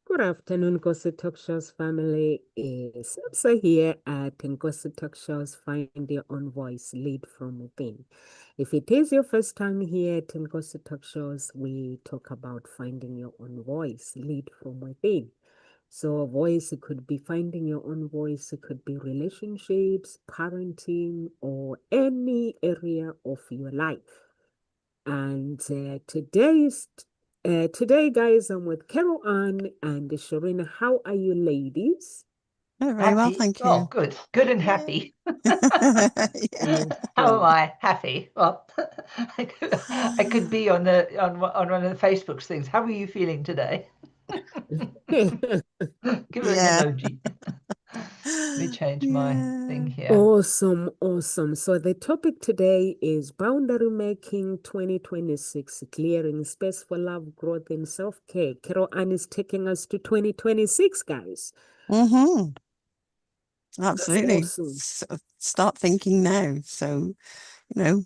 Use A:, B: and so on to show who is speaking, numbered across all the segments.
A: Good afternoon, Gossip Talk Show's family. Is Sapsa here at Gossip Talk Show's Find Your Own Voice, Lead from Within. If it is your first time here at Gossip Talk Shows, we talk about finding your own voice, lead from within. So, a voice, it could be finding your own voice, it could be relationships, parenting, or any area of your life. And today, guys, I'm with Carol Ann and Sharina. How are you, ladies?
B: Oh, very well,
C: Happy.
B: thank
C: Oh,
B: you.
C: good. Good and
B: Yeah.
C: happy. How am
A: Awesome.
C: I? Happy. Well, I could be on one of the Facebook's things. How are you feeling today? Give it an
B: Yeah.
C: emoji. Let me change my thing
B: Yeah.
C: here.
A: Awesome, awesome. So the topic today is Boundary Making 2026, clearing space for love, growth, and self-care. Carol Ann is taking us to 2026, guys.
B: Mm-hmm.
A: That's
B: Absolutely.
A: awesome.
B: Start thinking now. So, you know,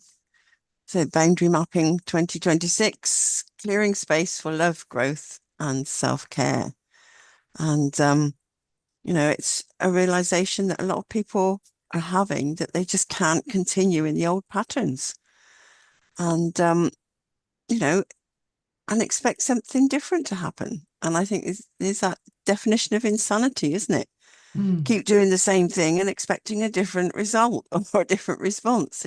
B: so boundary mapping 2026, clearing space for love, growth, and self-care. And it's a realization that a lot of people are having that they just can't continue in the old patterns. And you know, and expect something different to happen. And I think there's that definition of insanity, isn't it?
C: Mm.
B: Keep doing the same thing and expecting a different result or a different response.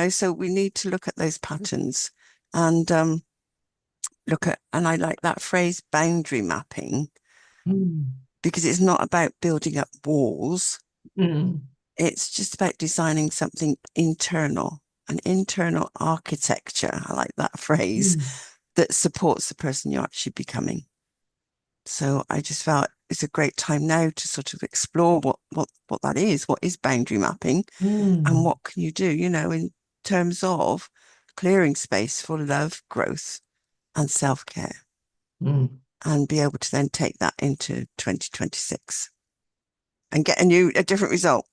B: So we need to look at those patterns and and I like that phrase boundary mapping
C: Mm.
B: because it's not about building up walls.
C: Mm.
B: It's just about designing something internal, an internal architecture. I like that phrase
C: Mm.
B: that supports the person you're actually becoming. So I just felt it's a great time now to sort of explore what that is, what is boundary mapping, and
C: Mm.
B: what can you do, in terms of clearing space for love, growth, and self-care,
C: Mm.
B: and be able to then take that into 2026 and get a different result.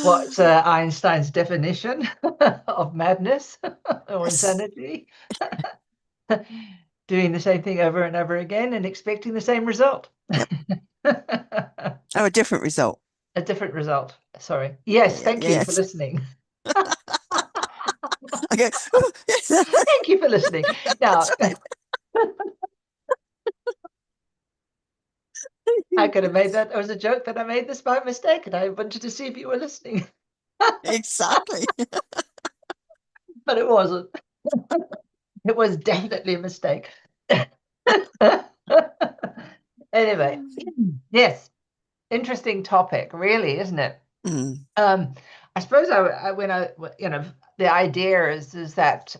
C: What's Einstein's definition of madness or
B: Yes.
C: insanity? Doing the same thing over and over again and expecting the same result.
B: Yep. Oh, a different result.
C: A different result. Sorry. Yes,
B: Yeah,
C: thank you for
B: yes.
C: listening.
B: Okay.
C: Thank you for listening. Now, I could have made that. It was a joke that I made this by mistake, and I wanted to see if you were listening,
B: Exactly.
C: but it wasn't. It was definitely a mistake. Anyway, yes, interesting topic, really, isn't it?
B: Mm,
C: Um, I suppose the idea is that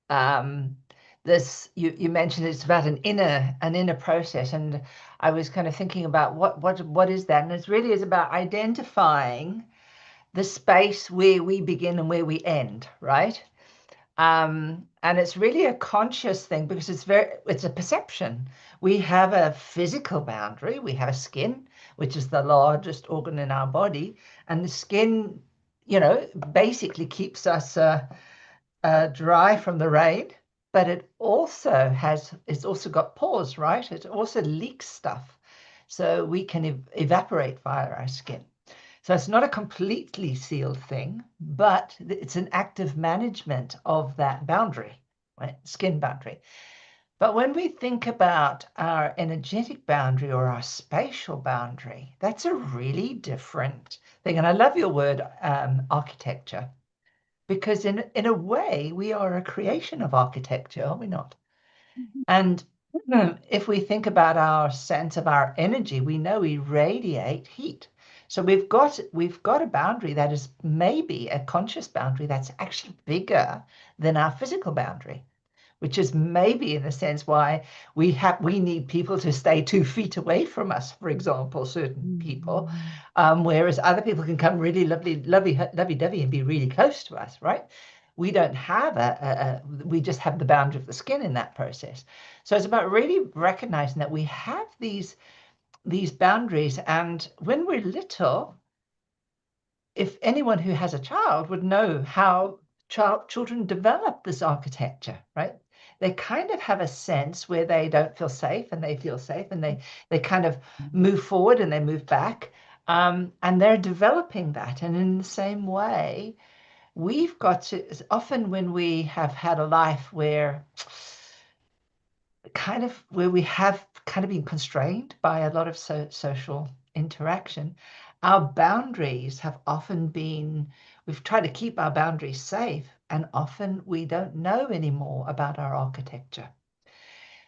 C: um, this you mentioned it's about an inner process, and I was kind of thinking about what is that, and it really is about identifying the space where we begin and where we end, right? And it's really a conscious thing because it's a perception. We have a physical boundary. We have a skin, which is the largest organ in our body, and the skin, basically keeps us dry from the rain. But it's also got pores, right? It also leaks stuff, so we can evaporate via our skin. So it's not a completely sealed thing, but it's an active management of that boundary, right? Skin boundary. But when we think about our energetic boundary or our spatial boundary, that's a really different thing. And I love your word, architecture, because in a way, we are a creation of architecture, are we not? And if we think about our sense of our energy, we know we radiate heat. So we've got a boundary that is maybe a conscious boundary that's actually bigger than our physical boundary, which is maybe in a sense why we need people to stay 2 feet away from us, for example, certain people, whereas other people can come really lovey-dovey and be really close to us, right? We don't have we just have the boundary of the skin in that process. So it's about really recognizing that we have these boundaries, and when we're little, if anyone who has a child would know how children develop this architecture, right? They kind of have a sense where they don't feel safe and they feel safe, and they kind of move forward and they move back. And they're developing that. And in the same way, we've got to, often when we have had a life where we have kind of been constrained by a lot of social interaction, our boundaries have often been, we've tried to keep our boundaries safe, and often we don't know anymore about our architecture.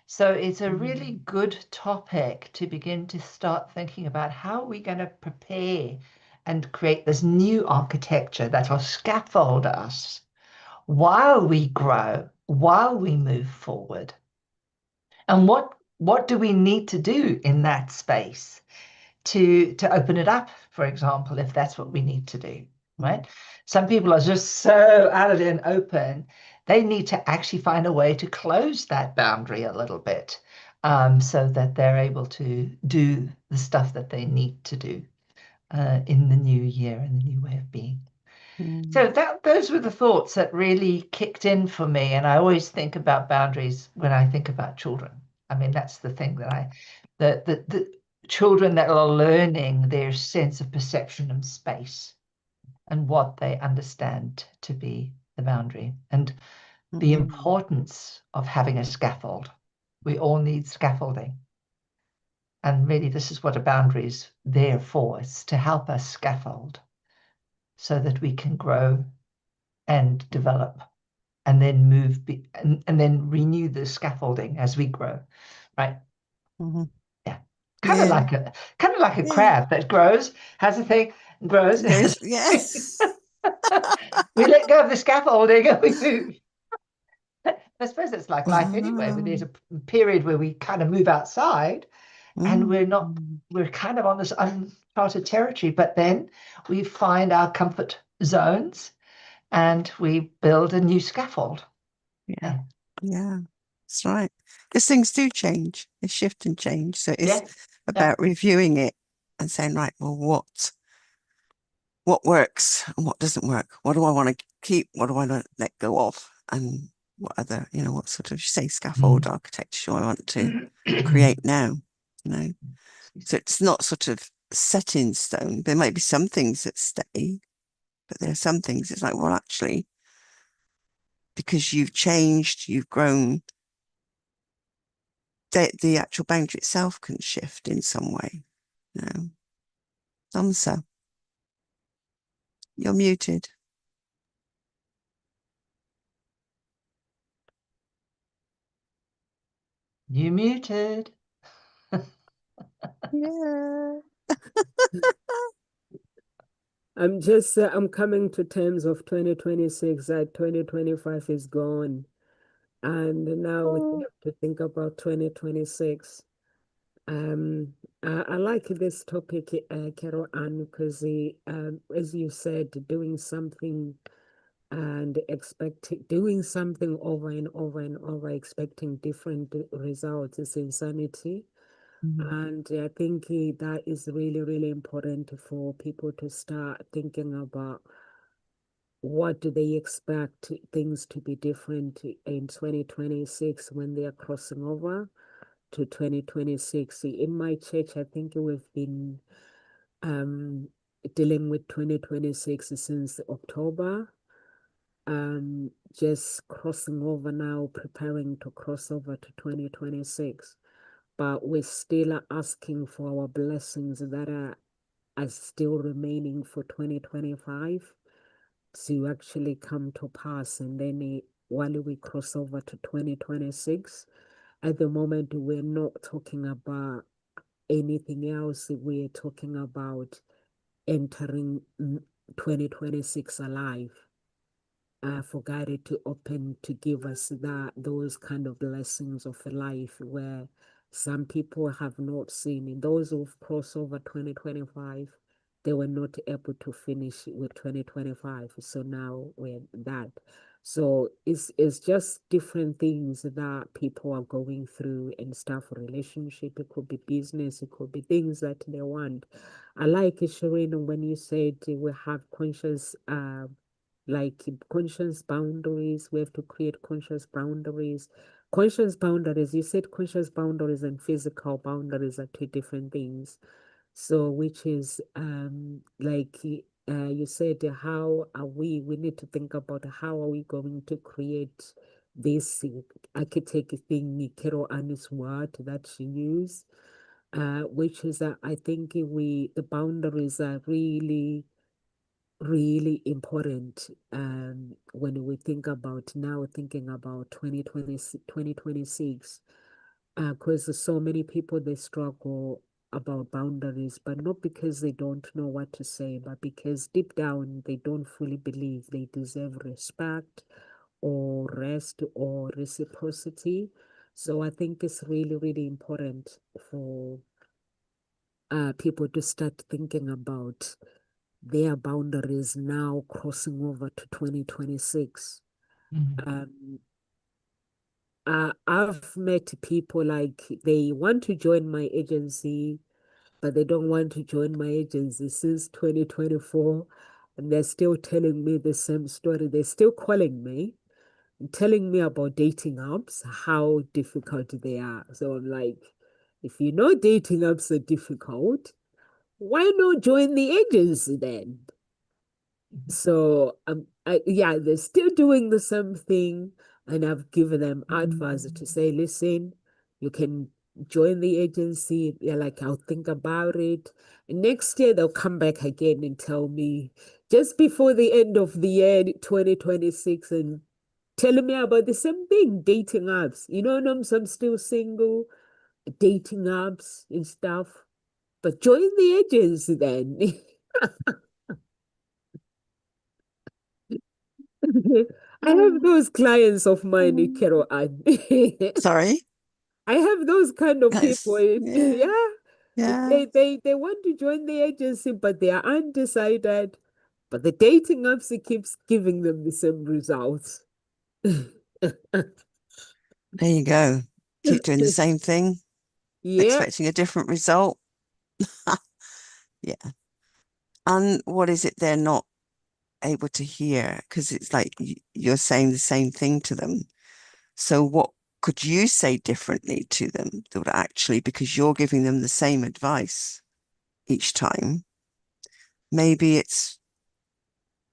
C: So it's a really good topic to begin to start thinking about how are we going to prepare and create this new architecture that will scaffold us while we grow, while we move forward. And what do we need to do in that space to open it up, for example, if that's what we need to do, right? Some people are just so out of it and open, they need to actually find a way to close that boundary a little bit, so that they're able to do the stuff that they need to do in the new year and the new way of being. So those were the thoughts that really kicked in for me. And I always think about boundaries when I think about children. I mean, that's the thing that the children that are learning their sense of perception and space and what they understand to be the boundary and the importance of having a scaffold. We all need scaffolding. And really, this is what a boundary is there for, is to help us scaffold so that we can grow and develop and then move and then renew the scaffolding as we grow, right? Yeah, kind of like a crab that grows, has a thing, grows.
B: Yes.
C: We let go of the scaffolding and we move. I suppose it's like life anyway, where there's a period where we kind of move outside and we're kind of on this uncharted territory, but then we find our comfort zones and we build a new scaffold.
B: Yeah. That's right. Because things do change, they shift and change. So it's about reviewing it and saying, right, well, what works and what doesn't work? What do I want to keep? What do I want to let go of? And what other, what sort of, say, scaffold architecture I want to create now, So it's not sort of set in stone. There might be some things that stay, but there are some things it's like, well, actually, because you've changed, you've grown, the actual boundary itself can shift in some way. Samsa, you're muted.
C: You muted.
B: Yeah.
A: I'm coming to terms of 2026, that 2025 is gone. And now we have to think about 2026. I like this topic, Carol Ann, because as you said, doing something and doing something over and over and over, expecting different results is insanity. And I think that is really, really important for people to start thinking about what do they expect things to be different in 2026 when they are crossing over to 2026. In my church, I think we've been dealing with 2026 since October. Just crossing over now, preparing to cross over to 2026. But we still are asking for our blessings that are still remaining for 2025 to actually come to pass. And then while we cross over to 2026, at the moment, we're not talking about anything else. We're talking about entering 2026 alive. For God to open to give us those kind of blessings of life where some people have not seen. And those who've crossed over 2025, they were not able to finish with 2025. So now we're that. So it's just different things that people are going through and stuff, relationship, it could be business, it could be things that they want. I like it, Shireen, when you said we have conscious like conscious boundaries. We have to create conscious boundaries. Conscious boundaries, you said conscious boundaries and physical boundaries are two different things. So, which is like you said, how are we need to think about how are we going to create this architect thing, Kero Annis word that she used, which is I think the boundaries are really really important when we think about now thinking about 2020 2026 because so many people they struggle about boundaries, but not because they don't know what to say, but because deep down they don't fully believe they deserve respect or rest or reciprocity. So I think it's really really important for people to start thinking about their boundaries now crossing over to 2026.
C: Mm.
A: Um, I've met people like they want to join my agency, but they don't want to join my agency since 2024. And they're still telling me the same story. They're still calling me, telling me about dating apps, how difficult they are. So I'm like, if you know dating apps are difficult, why not join the agency then? So yeah, they're still doing the same thing, and I've given them advice to say, listen, you can join the agency. They're like, I'll think about it. And next year they'll come back again and tell me just before the end of the year 2026 and telling me about the same thing, dating apps. You know, I'm still single, dating apps and stuff. But join the agency then. I have those clients of mine, Kero Ann.
B: Sorry.
A: I have those kind of people.
B: That's, yeah,
A: Yeah.
B: yeah.
A: They want to join the agency, but they are undecided. But the dating apps it keeps giving them the same results.
B: There you go. Keep doing the same thing,
A: Yeah.
B: expecting a different result. Yeah. And what is it they're not able to hear? Because it's like you're saying the same thing to them. So what could you say differently to them that would actually, because you're giving them the same advice each time, maybe it's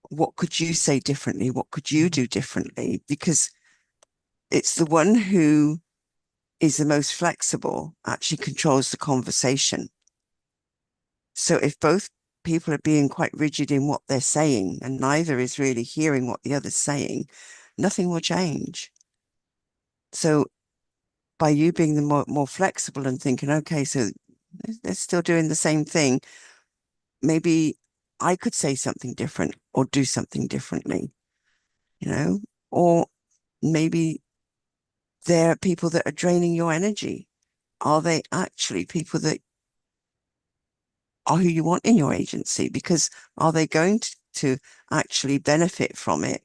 B: what could you say differently? What could you do differently? Because it's the one who is the most flexible actually controls the conversation. So if both people are being quite rigid in what they're saying and neither is really hearing what the other's saying, nothing will change. So by you being the more flexible and thinking, okay, so they're still doing the same thing, maybe I could say something different or do something differently, you know, or maybe they're people that are draining your energy. Are they actually people that are who you want in your agency? Because are they going to actually benefit from it?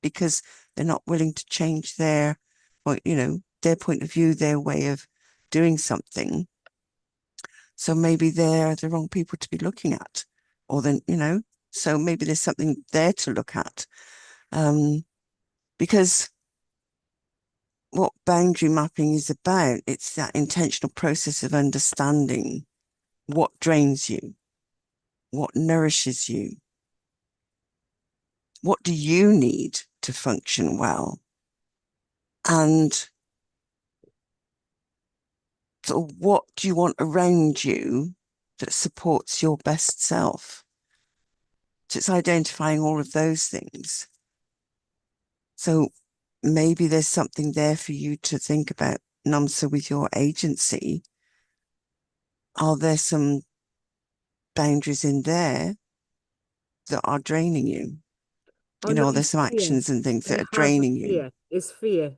B: Because they're not willing to change their, their point of view, their way of doing something. So maybe they're the wrong people to be looking at, or then, so maybe there's something there to look at. Because what boundary mapping is about, it's that intentional process of understanding what drains you, what nourishes you, what do you need to function well, and so what do you want around you that supports your best self. So it's identifying all of those things. So maybe there's something there for you to think about, Namsa, with your agency. Are there some boundaries in there that are draining you?
A: Oh no,
B: There's
A: it's
B: some
A: fear.
B: actions and things that
A: They
B: are
A: have
B: draining you.
A: fear. It's fear.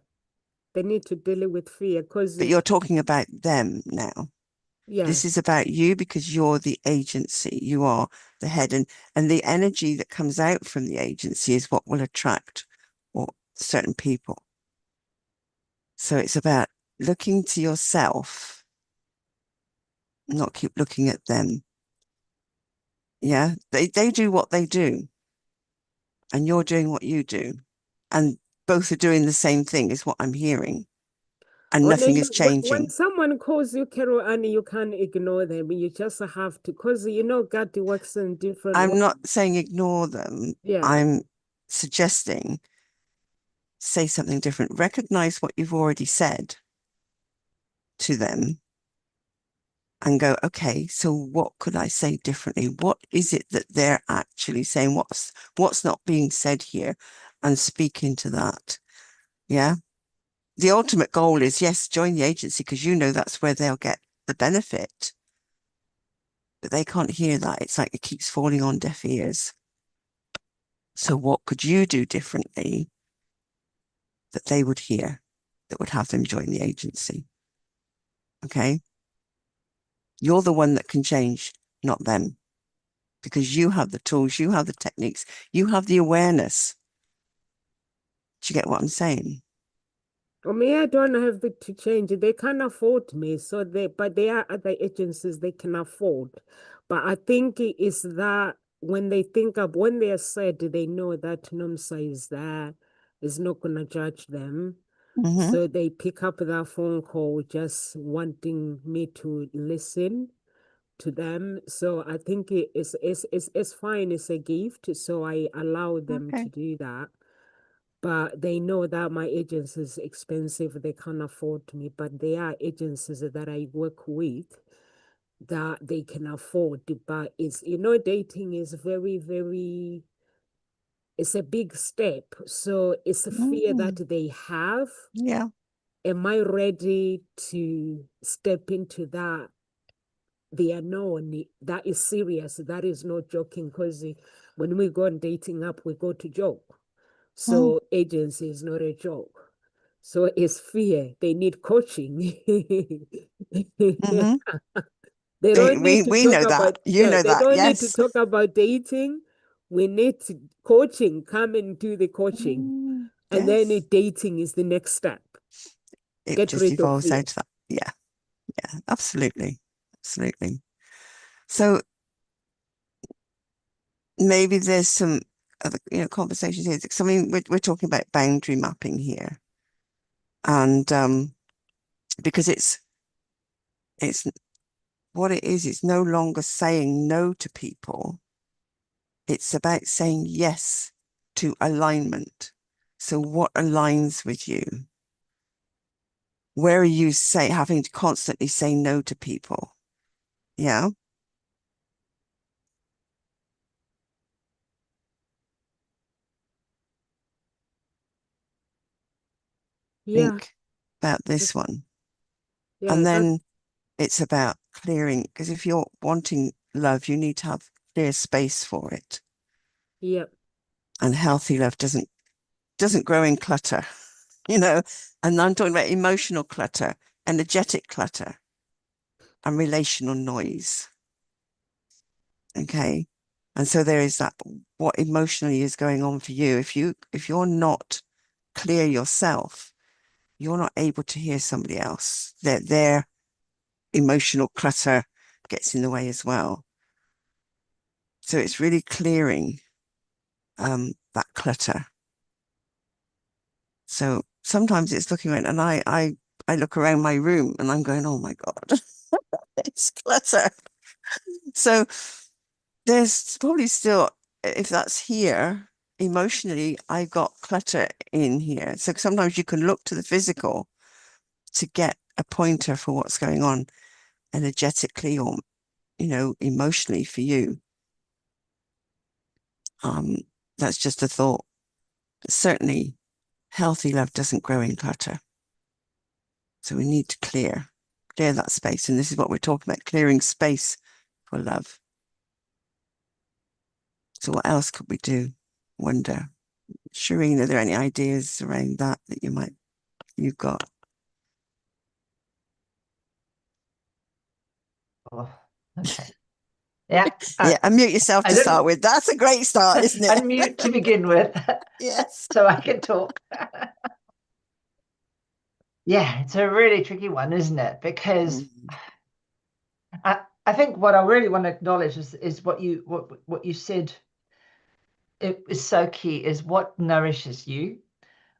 A: They need to deal with fear because
B: But you're talking about them now.
A: yeah.
B: This is about you because you're the agency. You are the head, and the energy that comes out from the agency is what will attract or certain people. So it's about looking to yourself, not keep looking at them. Yeah, they do what they do. and you're doing what you do. And both are doing the same thing is what I'm hearing. And
A: Or
B: nothing
A: you,
B: is
A: when
B: changing.
A: someone calls you Carol and you can't ignore them, you just have to, because God works in different
B: I'm
A: ways.
B: not saying ignore them.
A: Yeah.
B: I'm suggesting say something different. Recognize what you've already said to them and go, okay, so what could I say differently? What is it that they're actually saying? What's not being said here? And speak into that. Yeah. The ultimate goal is, yes, join the agency because you know that's where they'll get the benefit. But they can't hear that. It's like it keeps falling on deaf ears. So what could you do differently that they would hear that would have them join the agency? Okay. You're the one that can change, not them, because you have the tools, you have the techniques, you have the awareness. Do you get what I'm saying?
A: I mean, I don't have to change. They can't afford me, but there are other agencies they can afford. But I think it is that when they when they are said, they know that NOMSA is there, is not gonna judge them.
B: Mm-hmm.
A: So they pick up that phone call just wanting me to listen to them. So I think it's fine. It's a gift. So I allow them
B: Okay.
A: to do that. But they know that my agency is expensive. They can't afford me. But there are agencies that I work with that they can afford. But dating is very, very, it's a big step. So it's a fear
B: Mm-hmm.
A: that they have.
B: Yeah.
A: Am I ready to step into that? The unknown, that is serious. That is not joking, because when we go on dating app, we go to joke.
B: Mm-hmm.
A: So agency is not a joke. So it's fear. They need coaching.
B: Mm-hmm.
A: They don't need to
B: We
A: talk
B: know that.
A: about,
B: You
A: yeah,
B: know
A: they
B: that.
A: don't need to
B: Yes.
A: talk about dating. We need coaching. Come and do the coaching. And then
B: Yes.
A: dating is the next step.
B: It
A: Get
B: just
A: rid of
B: evolves
A: fear.
B: out of that. Yeah. Yeah. Absolutely. Absolutely. So maybe there's some other, conversations here. I mean, we're talking about boundary mapping here. And because it's what it is, it's no longer saying no to people. It's about saying yes to alignment. So what aligns with you? Where are you having to constantly say no to people? Yeah.
A: Yeah.
B: Think about this one.
A: Yeah.
B: And
A: That,
B: then it's about clearing, because if you're wanting love, you need to have clear space for it.
A: yeah.
B: And healthy love doesn't grow in clutter, you know. And I'm talking about emotional clutter, energetic clutter, and relational noise. Okay. And so there is that what emotionally is going on for you. If you're not clear yourself, you're not able to hear somebody else. Their emotional clutter gets in the way as well. So it's really clearing that clutter. So sometimes it's looking around, and I look around my room and I'm going, oh my God, it's clutter. So there's probably still, if that's here, emotionally, I got clutter in here. So sometimes you can look to the physical to get a pointer for what's going on energetically or, emotionally for you. Um, that's just a thought. Certainly, healthy love doesn't grow in clutter. So we need to clear that space. And this is what we're talking about, clearing space for love. So what else could we do? Wonder. Shireen, are there any ideas around that you've got?
C: Oh, okay. Yeah.
B: Yeah, unmute yourself
C: I
B: to start
C: didn't
B: with. That's a great start, isn't it?
C: unmute to begin with,
B: Yes.
C: so I can talk. Yeah, it's a really tricky one, isn't it? Because
B: Mm,
C: I think what I really want to acknowledge is what you said it is so key is what nourishes you,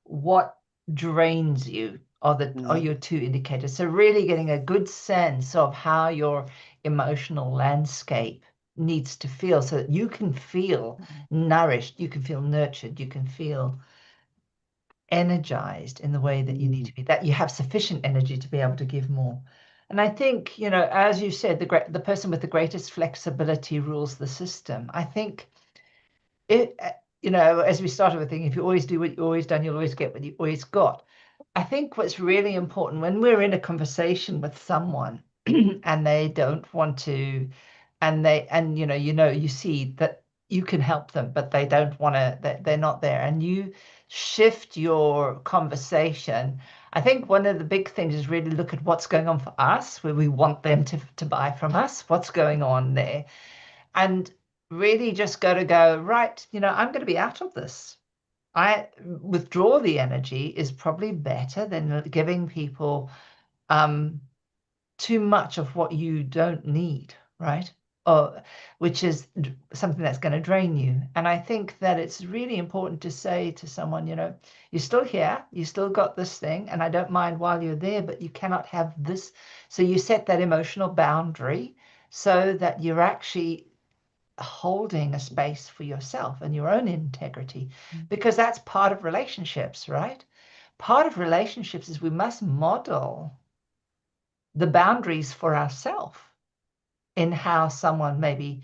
C: what drains you are your two indicators. So really getting a good sense of how your emotional landscape needs to feel so that you can feel nourished, you can feel nurtured, you can feel energized in the way that you need to be, that you have sufficient energy to be able to give more. And I think, as you said, the person with the greatest flexibility rules the system. I think it, as we started with thinking, if you always do what you've always done, you'll always get what you always got. I think what's really important when we're in a conversation with someone and they don't want to, you see that you can help them, but they don't want to, they're not there, and you shift your conversation. I think one of the big things is really look at what's going on for us, where we want them to buy from us, what's going on there, and really just go, right, I'm going to be out of this. I withdraw the energy is probably better than giving people too much of what you don't need, right? Or which is something that's going to drain you. And I think that it's really important to say to someone, you're still here, you still got this thing, and I don't mind while you're there, but you cannot have this. So you set that emotional boundary so that you're actually holding a space for yourself and your own integrity, because that's part of relationships, right? Part of relationships is we must model the boundaries for ourselves in how someone maybe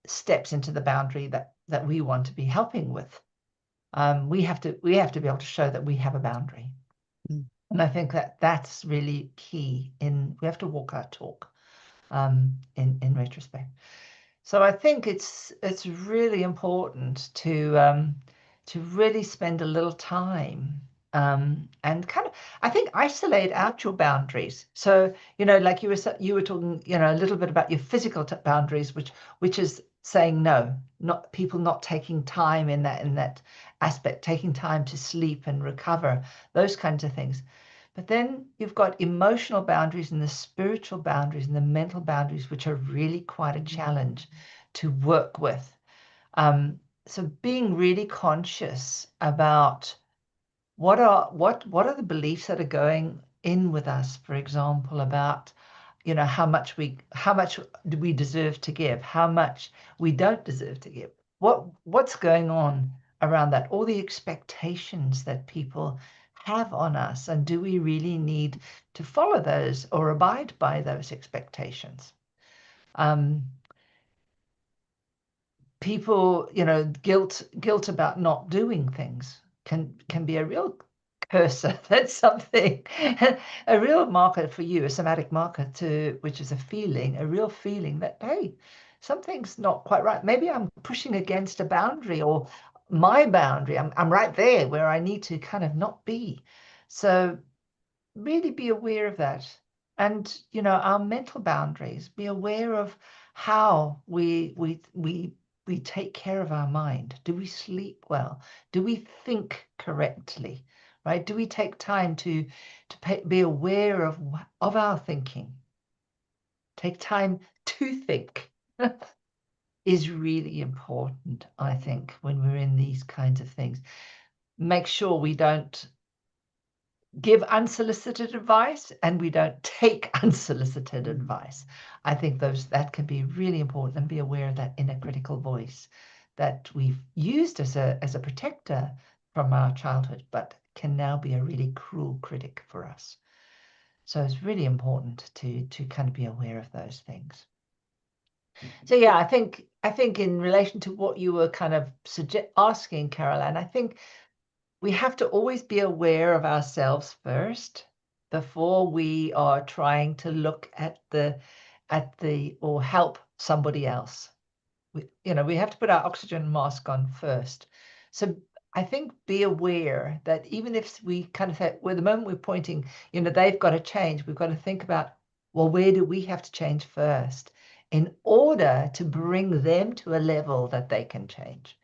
C: steps into the boundary that we want to be helping with. We have to be able to show that we have a boundary. And I think that's really key. We have to walk our talk in retrospect. So I think it's really important to really spend a little time and kind of, I think, isolate out your boundaries. So like you were talking a little bit about your physical boundaries, which is saying no, not people not taking time in that aspect, taking time to sleep and recover, those kinds of things. But then you've got emotional boundaries and the spiritual boundaries and the mental boundaries, which are really quite a challenge to work with. So being really conscious about what are the beliefs that are going in with us, for example, about how much do we deserve to give, how much we don't deserve to give, what's going on around that, all the expectations that people have on us, and do we really need to follow those or abide by those expectations? People, guilt about not doing things can be a real cursor. That's something, a real marker for you, a somatic marker which is a real feeling that, hey, something's not quite right. Maybe I'm pushing against a boundary or my boundary. I'm right there where I need to kind of not be. So really be aware of that. And, our mental boundaries, be aware of how we take care of our mind. Do we sleep well? Do we think correctly? Right? Do we take time to be aware of our thinking? Take time to think is really important, I think, when we're in these kinds of things. Make sure we don't give unsolicited advice and we don't take unsolicited advice. I think that can be really important, and be aware of that inner critical voice that we've used as a protector from our childhood, but can now be a really cruel critic for us. So it's really important to kind of be aware of those things. So yeah, I think in relation to what you were kind of asking, Caroline, I think we have to always be aware of ourselves first before we are trying to look at or help somebody else. We have to put our oxygen mask on first. So I think be aware that even if we kind of say, well, the moment we're pointing, they've got to change, we've got to think about, well, where do we have to change first in order to bring them to a level that they can change?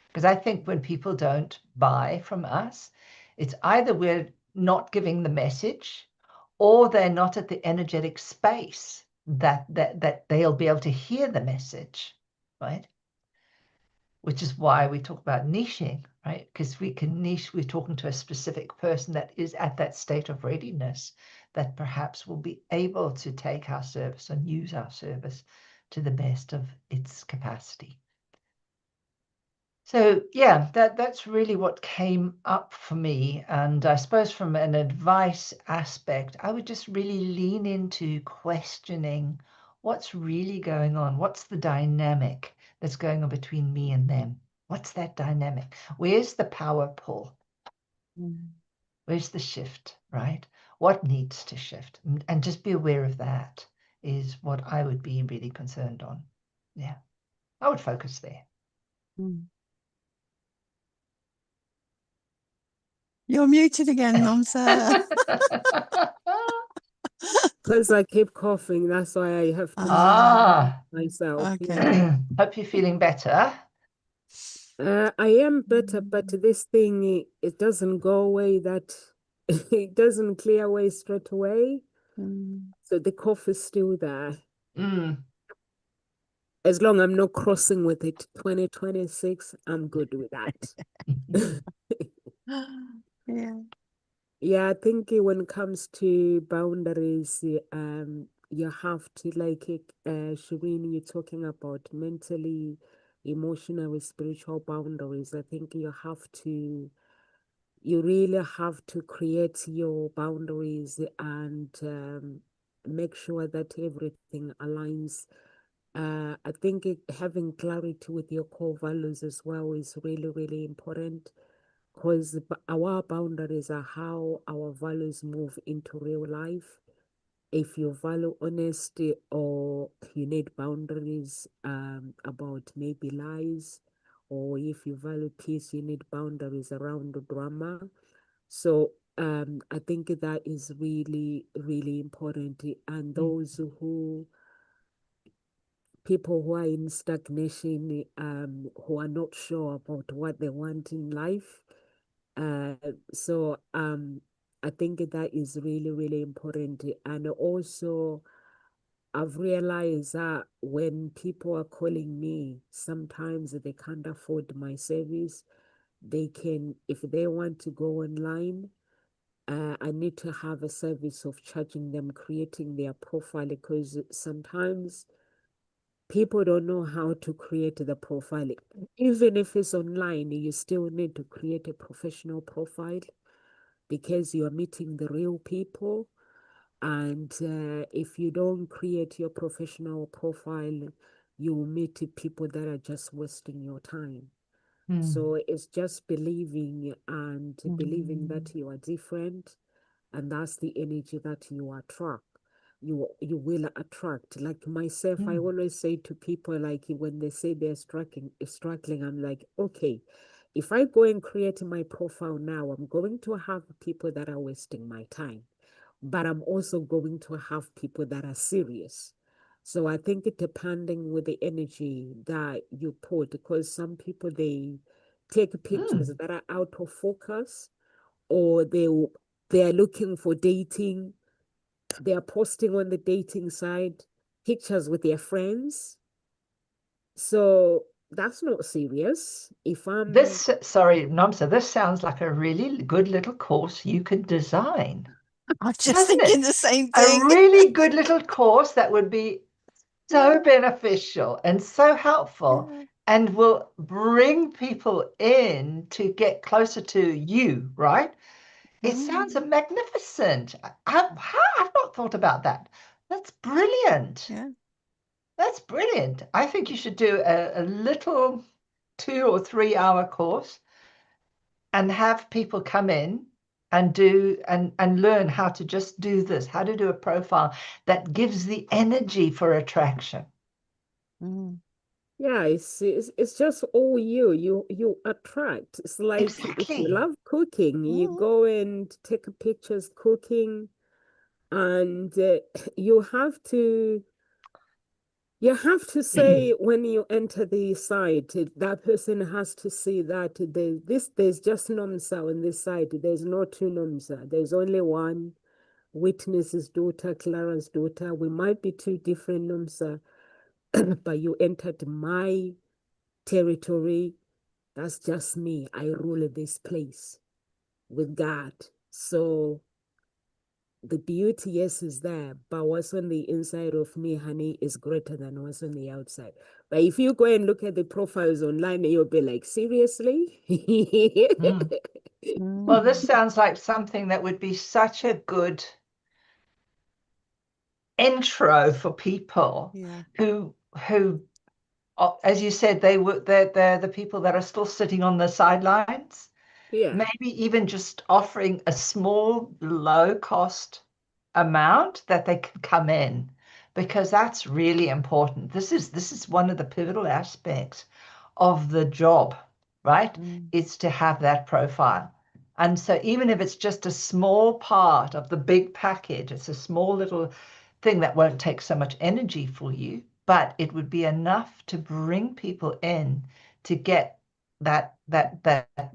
C: Because I think when people don't buy from us, it's either we're not giving the message, or they're not at the energetic space that they'll be able to hear the message, right? which is why we talk about niching, right? Because we can niche, we're talking to a specific person that is at that state of readiness that perhaps will be able to take our service and use our service to the best of its capacity. So yeah, that's really what came up for me. And I suppose from an advice aspect, I would just really lean into questioning what's really going on. What's the dynamic that's going on between me and them? What's that dynamic? Where's the power pull? Where's the shift, right? What needs to shift? And just be aware of that is what I would be really concerned on. Yeah, I would focus there.
B: You're muted again, Nomsa.
A: Because I keep coughing, that's why I have to
C: Ah,
A: myself.
B: okay.
A: Yeah.
C: hope you're feeling better.
A: I am better, but this thing, it doesn't go away that it doesn't clear away straight away. So the cough is still there.
C: Mm.
A: As long as I'm not crossing with it 2026, I'm good with that.
B: Yeah.
A: Yeah, I think when it comes to boundaries, you have to like it, Shireen, you're talking about mentally, emotionally, spiritual boundaries. I think you really have to create your boundaries and make sure that everything aligns. I think having clarity with your core values as well is really, really important because our boundaries are how our values move into real life. If you value honesty or you need boundaries about maybe lies, or if you value peace, you need boundaries around the drama. So I think that is really, really important. And those people who are in stagnation, who are not sure about what they want in life. So I think that is really, really important. And also, I've realized that when people are calling me, sometimes they can't afford my service. They can, if they want to go online, I need to have a service of charging them, creating their profile, because sometimes people don't know how to create the profile. Even if it's online, you still need to create a professional profile because you are meeting the real people. And if you don't create your professional profile, you will meet people that are just wasting your time. So it's just believing and believing that you are different, and that's the energy that you attract. You will attract. Like myself, I always say to people, like when they say they're struggling, I'm like, okay, if I go and create my profile now, I'm going to have people that are wasting my time, but I'm also going to have people that are serious. So I think it depending with the energy that you put, because some people they take pictures that are out of focus, or they are looking for dating. They are posting on the dating side pictures with their friends. So that's not serious. If I'm
C: Sorry, Nomsa, this sounds like a really good little course you could design,
B: I'm just
C: doesn't
B: thinking
C: it?
B: the same
C: A
B: thing.
C: really good little course that would be so beneficial and so helpful
B: Yeah.
C: and will bring people in to get closer to you, right? It sounds magnificent. I've not thought about that. That's brilliant.
B: Yeah.
C: That's brilliant. I think you should do a little 2 or 3 hour course and have people come in and do and learn how to just do this, how to do a profile that gives the energy for attraction.
A: yeah, it's just all you attract. It's like if you
C: Exactly.
A: love cooking, you go and take pictures cooking, and you have to you have to say when you enter the site, that person has to see that there's just Nomsa on this site. There's no two Nomsa. There's only one Witness's daughter, Clara's daughter. We might be two different Nomsa, but you entered my territory. That's just me. I rule this place with God. So the beauty, yes, is there, but what's on the inside of me, honey, is greater than what's on the outside. But if you go and look at the profiles online, you'll be like, seriously?
C: Mm. Well,
B: Mm.
C: this sounds like something that would be such a good intro for people
B: Yeah.
C: who as you said, they're the people that are still sitting on the sidelines.
A: Yeah.
C: Maybe even just offering a small, low cost amount that they can come in, because that's really important. This is one of the pivotal aspects of the job, right?
B: Mm.
C: Is to have that profile. And so even if it's just a small part of the big package, it's a small little thing that won't take so much energy for you, but it would be enough to bring people in to get that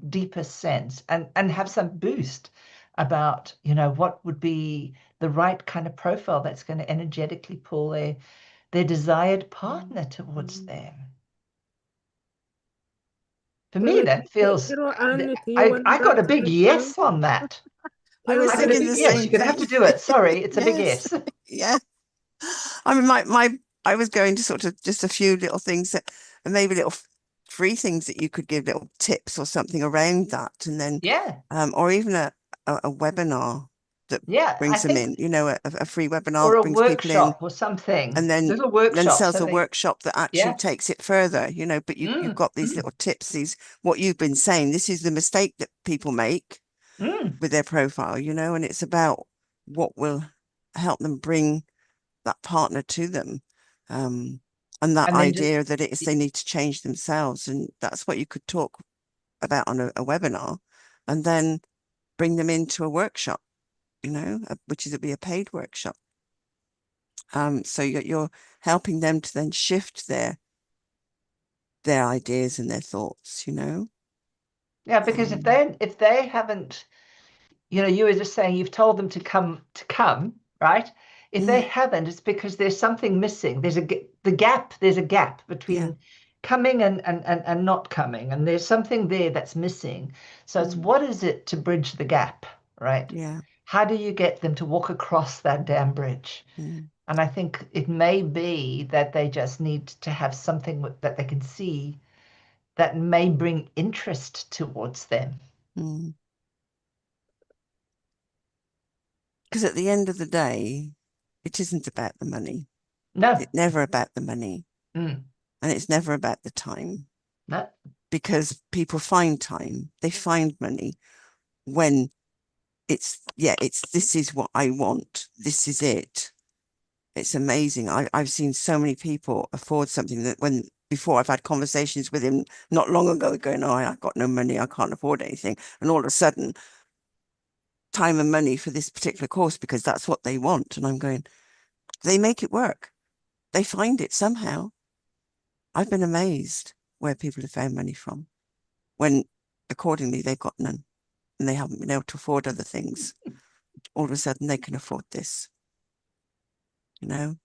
C: deeper sense and have some boost about, what would be the right kind of profile that's going to energetically pull their desired partner towards them. For me, that feels,
A: Anne, do you want
C: I
A: that
C: got a
A: to
C: big
A: respond?
C: yes on that.
B: I was
C: I got a
B: thinking
C: big
B: the
C: yes.
B: same
C: You're going to have
B: thing.
C: to do it. Sorry, it's a big
B: Yes.
C: yes.
B: Yeah. I mean, I was going to sort of just a few little things that, and maybe little free things that you could give, little tips or something around that, and then,
C: Yeah,
B: or even a webinar that
C: yeah. I
B: brings them
C: think,
B: in. A free webinar
C: or
B: that
C: a
B: brings people in,
C: workshop or something,
B: and then
C: little workshop,
B: sells a
C: something.
B: workshop that actually
C: Yeah.
B: takes it further. But you've got these little tips. These what you've been saying. This is the mistake that people make
C: Mm.
B: with their profile. And it's about what will help them bring that partner to them, and that
C: And then just,
B: idea that it's they need to change themselves, and that's what you could talk about on a webinar, and then bring them into a workshop, which is be a paid workshop. So you're helping them to then shift their ideas and their thoughts.
C: yeah, because if
B: Um,
C: they haven't, you were just saying you've told them to come, right? If they
B: mm,
C: haven't, it's because there's something missing. There's a gap
B: yeah,
C: between coming and not coming, and there's something there that's missing. So it's,
B: mm,
C: what is it to bridge the gap, right?
B: yeah,
C: How do you get them to walk across that damn bridge?
B: mm,
C: And I think it may be that they just need to have something that they can see that may bring interest towards them.
B: mm. Because at the end of the day, it isn't about the money.
C: No,
B: It's never about the money,
C: mm,
B: and it's never about the time,
C: no.
B: because people find time, they find money when this is what I want. This is it. It's amazing. I've seen so many people afford something that before I've had conversations with him not long ago going, oh, I've got no money. I can't afford anything. And all of a sudden, time and money for this particular course because that's what they want. And I'm going, they make it work. They find it somehow. I've been amazed where people have found money from when accordingly they've got none and they haven't been able to afford other things. All of a sudden they can afford this.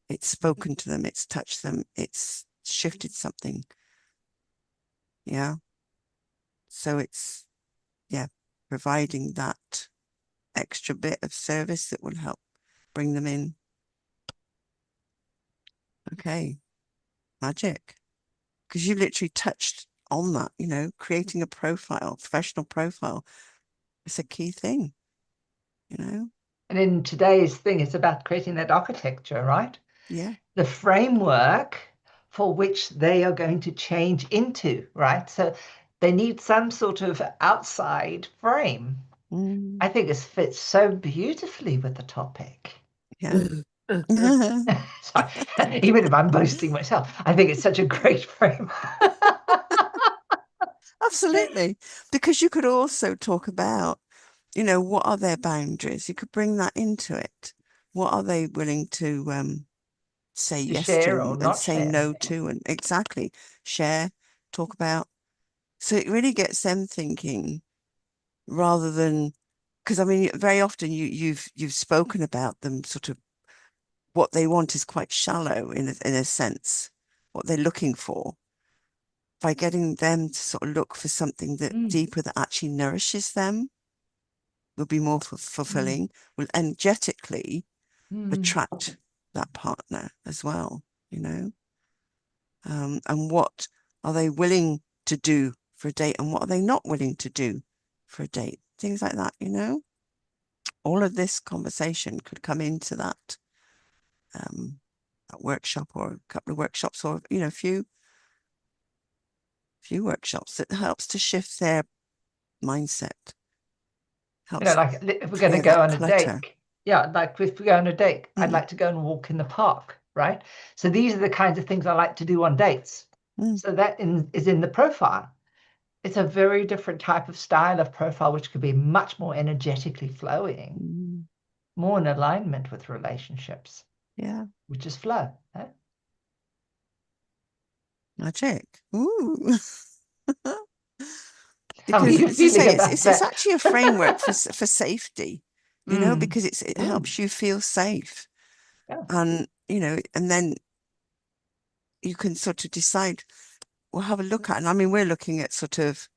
B: It's spoken to them, it's touched them, it's shifted something. Yeah. So it's, yeah, providing that extra bit of service that will help bring them in. Okay. Magic. Because you literally touched on that, creating a profile, professional profile. It's a key thing, you know?
C: And in today's thing, it's about creating that architecture, right?
B: Yeah.
C: The framework for which they are going to change into, right? So they need some sort of outside frame.
B: Mm,
C: I think it fits so beautifully with the topic.
B: yeah.
C: Sorry, even if I'm boasting myself, I think it's such a great frame.
B: Absolutely. Because you could also talk about, what are their boundaries? You could bring that into it. What are they willing to say
C: To
B: yes
C: share
B: to
C: or
B: and
C: not
B: say
C: share.
B: no to, and exactly share, talk about. So it really gets them thinking rather than, because I mean, very often you've spoken about them sort of what they want is quite shallow in a sense, what they're looking for. by getting them to sort of look for something that deeper that actually nourishes them, will be more fulfilling, will energetically attract that partner as well, you know. And what are they willing to do for a date, and what are they not willing to do for a date? Things like that, you know. All of this conversation could come into that, that workshop, or a couple of workshops, or, you know, a few workshops that helps to shift their mindset,
C: You know,
B: helps
C: like if we're going to
B: clear
C: go
B: that
C: on a
B: clutter.
C: date, yeah, like if we go on a date, I'd like to go and walk in the park, right? So these are the kinds of things I like to do on dates. So that is in the profile. It's a very different type of style of profile, which could be much more energetically flowing, more in alignment with relationships.
B: Yeah.
C: Which is flow. Huh?
B: Magic. Ooh.
C: How are
B: Because,
C: you
B: as you
C: feeling
B: say,
C: about
B: it's
C: that?
B: actually a framework for safety, you know, because it helps you feel safe.
C: Yeah.
B: And, you know, and then you can sort of decide, well, have a look at, and I mean, we're looking at sort of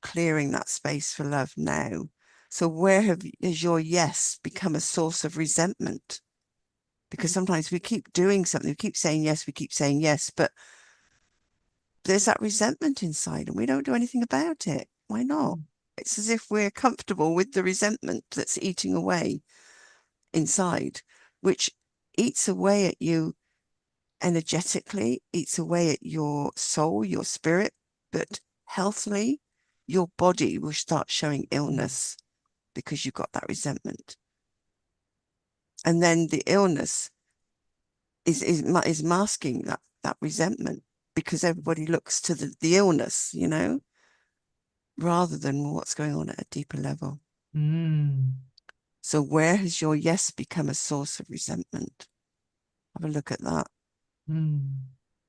B: clearing that space for love now. So where has your yes become a source of resentment? Because sometimes we keep doing something, we keep saying yes, but there's that resentment inside and we don't do anything about it. Why not? It's as if we're comfortable with the resentment that's eating away inside, which eats away at you energetically, eats away at your soul, your spirit, but healthily, your body will start showing illness because you've got that resentment. And then the illness is masking that resentment, because everybody looks to the illness, you know, rather than what's going on at a deeper level. So where has your yes become a source of resentment? Have a look at that.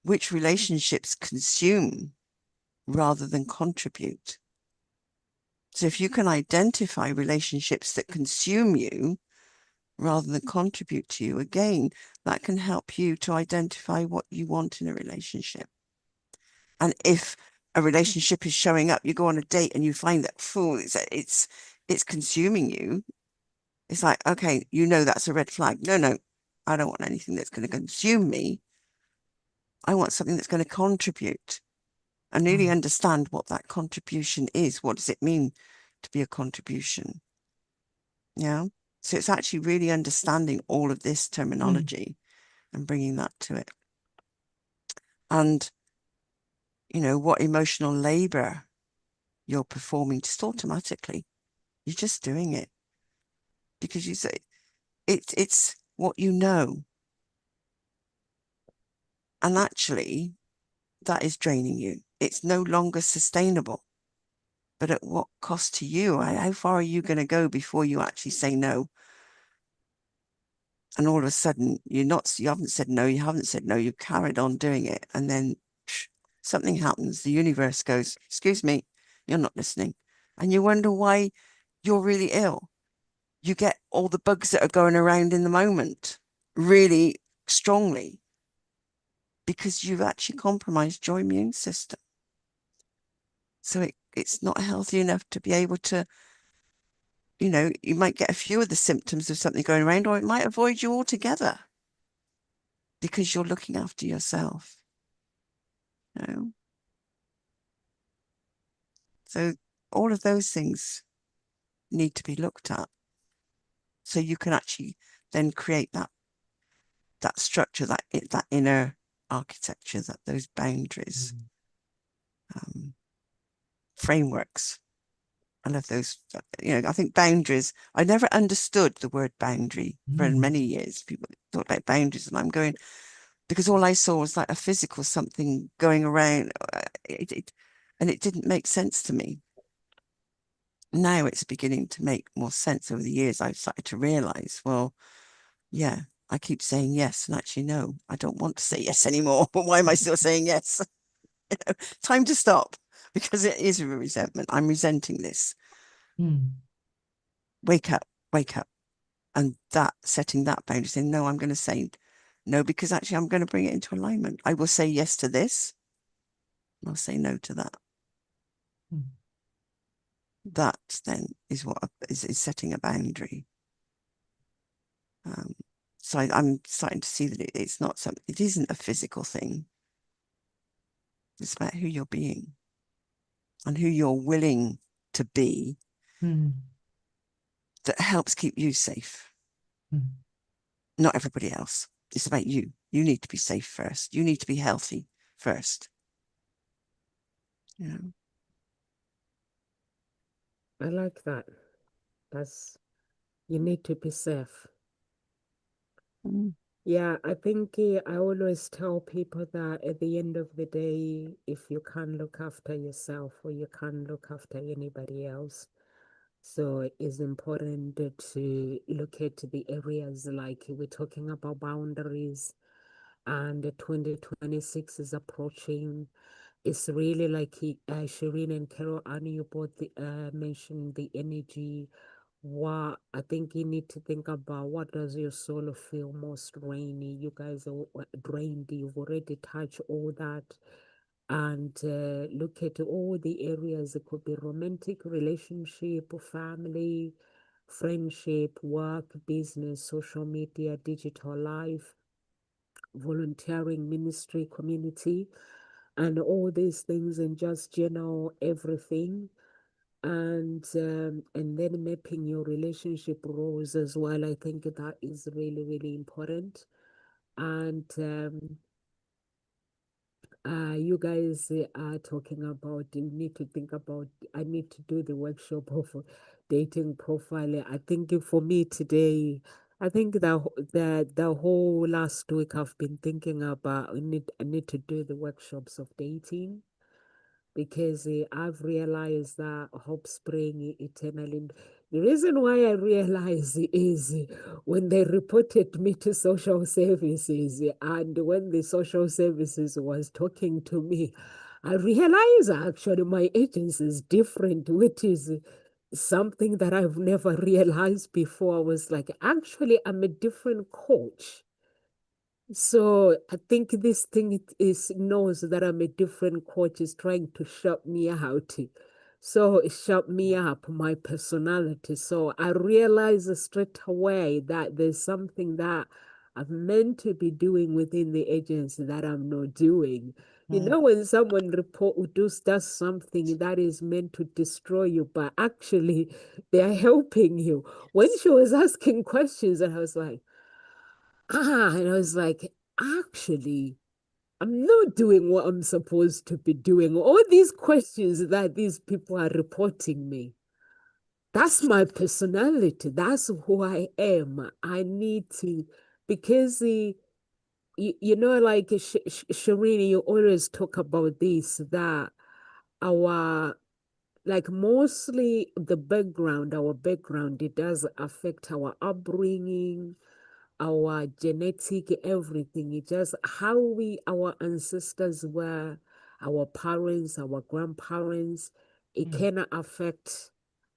B: Which relationships consume rather than contribute? So if you can identify relationships that consume you rather than contribute to you, again, that can help you to identify what you want in a relationship. And if a relationship is showing up, you go on a date and you find that, it's consuming you. It's like, okay, you know, that's a red flag. No, I don't want anything that's going to consume me. I want something that's going to contribute, and really understand what that contribution is. What does it mean to be a contribution? Yeah. So it's actually really understanding all of this terminology and bringing that to it. And, you know, what emotional labor you're performing just automatically. You're just doing it because you say it's what you know. And actually, that is draining you. It's no longer sustainable. But at what cost to you? How far are you going to go before you actually say no? And all of a sudden, you haven't said no, you've carried on doing it. And then something happens. The universe goes, excuse me, you're not listening. And you wonder why you're really ill. You get all the bugs that are going around in the moment really strongly because you've actually compromised your immune system. So it's not healthy enough to be able to, you know, you might get a few of the symptoms of something going around, or it might avoid you altogether because you're looking after yourself. You know? So all of those things need to be looked at. So you can actually then create that structure, that inner architecture, those boundaries, frameworks. I love those. You know, I think boundaries. I never understood the word boundary for many years. People talk about boundaries, and I'm going, because all I saw was like a physical something going around, and it didn't make sense to me. Now it's beginning to make more sense. Over the years, I've started to realize, well, yeah, I keep saying yes, and actually, no, I don't want to say yes anymore. But why am I still saying yes? You know, time to stop, because it is a resentment. I'm resenting this. Wake up, wake up. And that, setting that boundary, saying, no, I'm going to say no, because actually I'm going to bring it into alignment. I will say yes to this. I'll say no to that.
C: Mm.
B: That then is what is setting a boundary. So I'm starting to see that it's not something, it isn't a physical thing. It's about who you're being and who you're willing to be that helps keep you safe. Not everybody else. It's about you. You need to be safe first. You need to be healthy first. You
A: I like that. You need to be safe. Yeah, I think I always tell people that at the end of the day, if you can't look after yourself or you can't look after anybody else, so it's important to look at the areas like we're talking about boundaries, and 2026 is approaching. It's really like Shireen and Carol Annie, you both mentioned the energy. What I think you need to think about, what does your soul feel most rainy? You guys are drained. You've already touched all that, and look at all the areas. It could be romantic relationship, family, friendship, work, business, social media, digital life, volunteering, ministry, community, and all these things, and just general everything. And then mapping your relationship roles as well. I think that is really, really important. And you guys are talking about, you need to think about, I need to do the workshop of dating profile. I think for me today, I think the whole last week I've been thinking about, I need to do the workshops of dating, because I've realized that hope spring eternally. The reason why I realize is when they reported me to social services, and when the social services was talking to me, I realized actually my agency is different, which is something that I've never realized before. I was like, actually, I'm a different coach. So I think this thing is knows that I'm a different coach, is trying to shut me out. So it shut me up, my personality. So I realized straight away that there's something that I'm meant to be doing within the agency that I'm not doing. You know, when someone does something that is meant to destroy you, but actually they are helping you. When she was asking questions, and I was like, and I was like, actually, I'm not doing what I'm supposed to be doing. All these questions that these people are reporting me, that's my personality. That's who I am. I need to, because you know, like Shireen, you always talk about this, that our, like mostly our background, it does affect our upbringing, our genetic, everything. It's just how our ancestors were, our parents, our grandparents. It can affect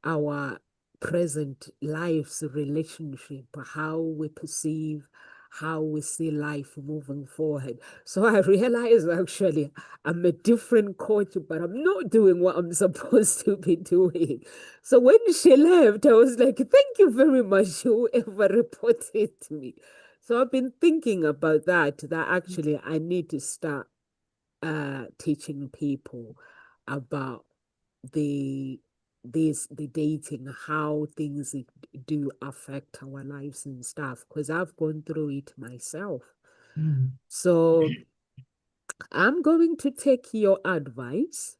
A: our present life's relationship, how we perceive, how we see life moving forward. So I realized actually I'm a different coach, but I'm not doing what I'm supposed to be doing. So when she left, I was like, thank you very much, whoever reported me. So I've been thinking about that actually I need to start teaching people about the the dating, how things do affect our lives and stuff, because I've gone through it myself. So I'm going to take your advice.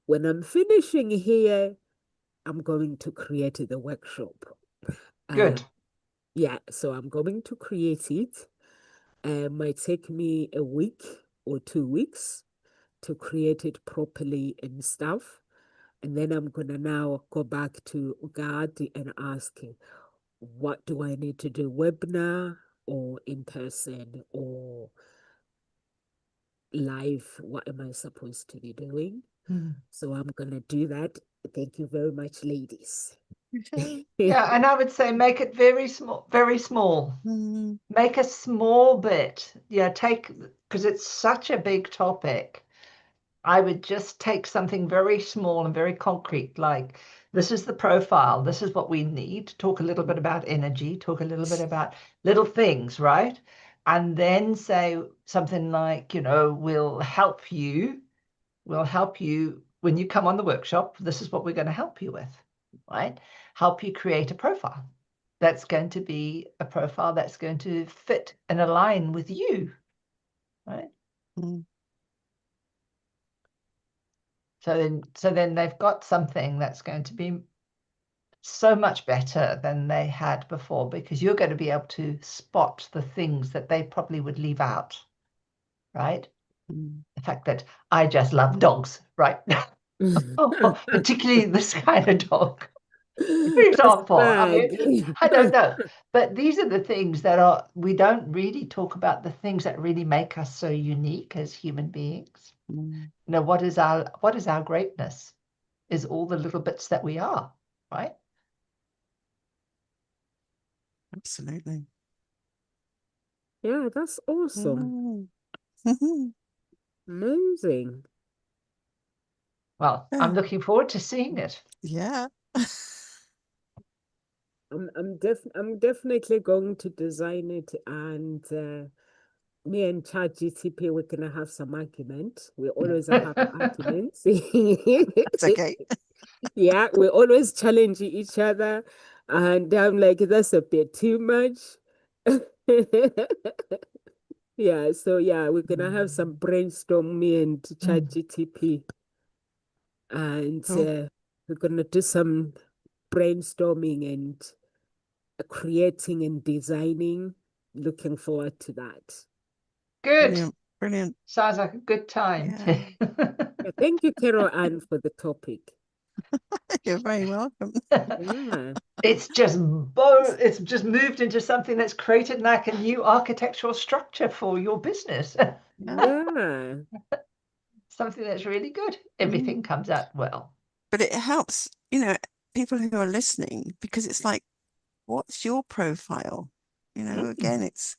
A: When I'm finishing here, I'm going to create the workshop.
C: Good.
A: Yeah, so I'm going to create it. Might take me a week or 2 weeks to create it properly and stuff. And then I'm going to now go back to God and ask him, what do I need to do? Webinar or in person or live? What am I supposed to be doing? So I'm going to do that. Thank you very much, ladies.
C: Yeah, and I would say make it very small, very small. Make a small bit. Yeah, because it's such a big topic. I would just take something very small and very concrete, like this is the profile, this is what we need. Talk a little bit about energy, talk a little bit about little things, right? And then say something like, we'll help you when you come on the workshop. This is what we're going to help you with, right? Help you create a profile. That's going to be a profile that's going to fit and align with you, right?
B: Mm.
C: So then they've got something that's going to be so much better than they had before, because you're going to be able to spot the things that they probably would leave out, right?
B: Mm.
C: The fact that I just love dogs, right? Particularly this kind of dog. For
A: A
C: example, I
A: spag.
C: mean, I don't know, but these are the things that we don't really talk about, the things that really make us so unique as human beings.
B: Mm.
C: What is our greatness? Is all the little bits that we are, right?
B: Absolutely.
A: Yeah, that's awesome.
B: Mm.
A: Amazing.
C: Well, I'm looking forward to seeing it.
B: Yeah.
A: I'm definitely going to design it, and me and ChatGTP, we're gonna have some argument. We always have arguments.
B: That's okay.
A: Yeah, we always challenge each other, and I'm like, that's a bit too much. Yeah, so yeah, we're gonna have some brainstorm, me and ChatGTP, and
B: Cool.
A: we're gonna do some brainstorming and creating and designing. Looking forward to that.
C: Good.
B: Brilliant. Brilliant.
C: Sounds like a good time.
B: Yeah.
A: Yeah, thank you, Carol Ann, for the topic.
B: You're very welcome.
A: Yeah.
C: It's just moved into something that's created like a new architectural structure for your business.
B: Yeah.
A: Yeah.
C: Something that's really good. Everything
B: Mm.
C: comes out well.
B: But it helps, people who are listening, because it's like, what's your profile? Again,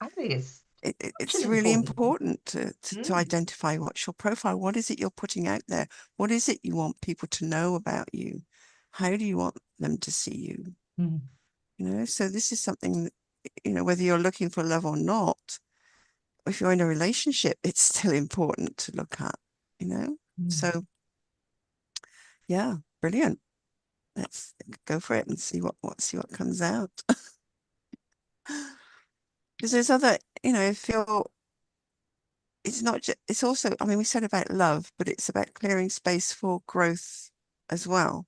C: I think it's such
B: it's
C: an
B: really
C: important.
B: important to identify what's your profile. What is it you're putting out there? What is it you want people to know about you? How do you want them to see you? So this is something that, whether you're looking for love or not, if you're in a relationship, it's still important to look at. So yeah, brilliant. Let's go for it and see what comes out. Because there's other, if you're, it's not just, it's also, I mean, we said about love, but it's about clearing space for growth as well.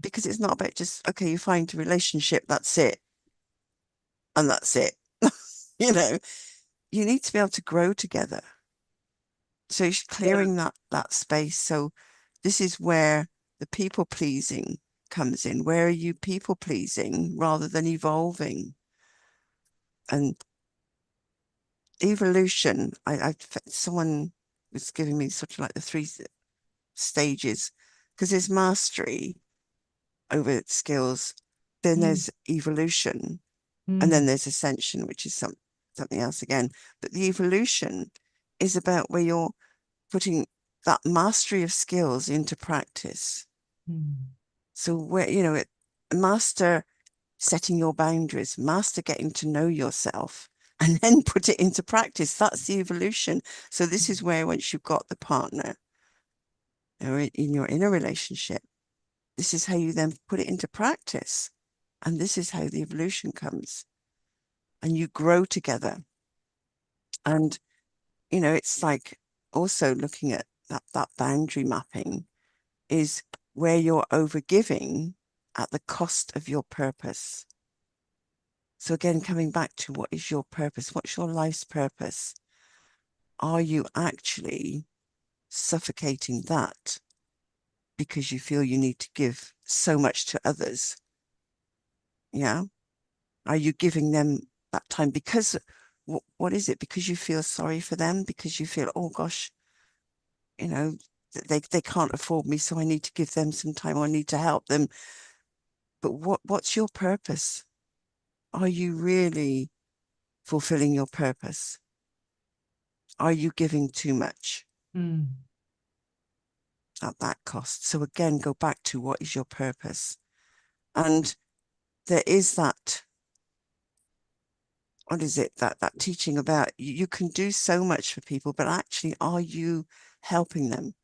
B: Because it's not about just, okay, you find a relationship, that's it. And that's it. You need to be able to grow together. So you're clearing that space. So this is where the people pleasing comes in. Where are you people pleasing rather than evolving? And evolution, someone was giving me sort of like the 3 stages, because there's mastery over skills, then there's evolution, and then there's ascension, which is something else again. But the evolution is about where you're putting that mastery of skills into practice. So where, master setting your boundaries, master getting to know yourself, and then put it into practice. That's the evolution. So this is where, once you've got the partner or in a relationship, this is how you then put it into practice. And this is how the evolution comes. And you grow together. And, it's like also looking at that boundary mapping is where you're overgiving at the cost of your purpose. So again, coming back to what is your purpose? What's your life's purpose? Are you actually suffocating that because you feel you need to give so much to others? Yeah. Are you giving them that time because what is it? Because you feel sorry for them? Because you feel, oh gosh, they can't afford me, so I need to give them some time, or I need to help them. But what's your purpose? Are you really fulfilling your purpose? Are you giving too much? at that cost. So again, go back to what is your purpose? And there is that, what is it, that teaching about you can do so much for people, but actually, are you helping them?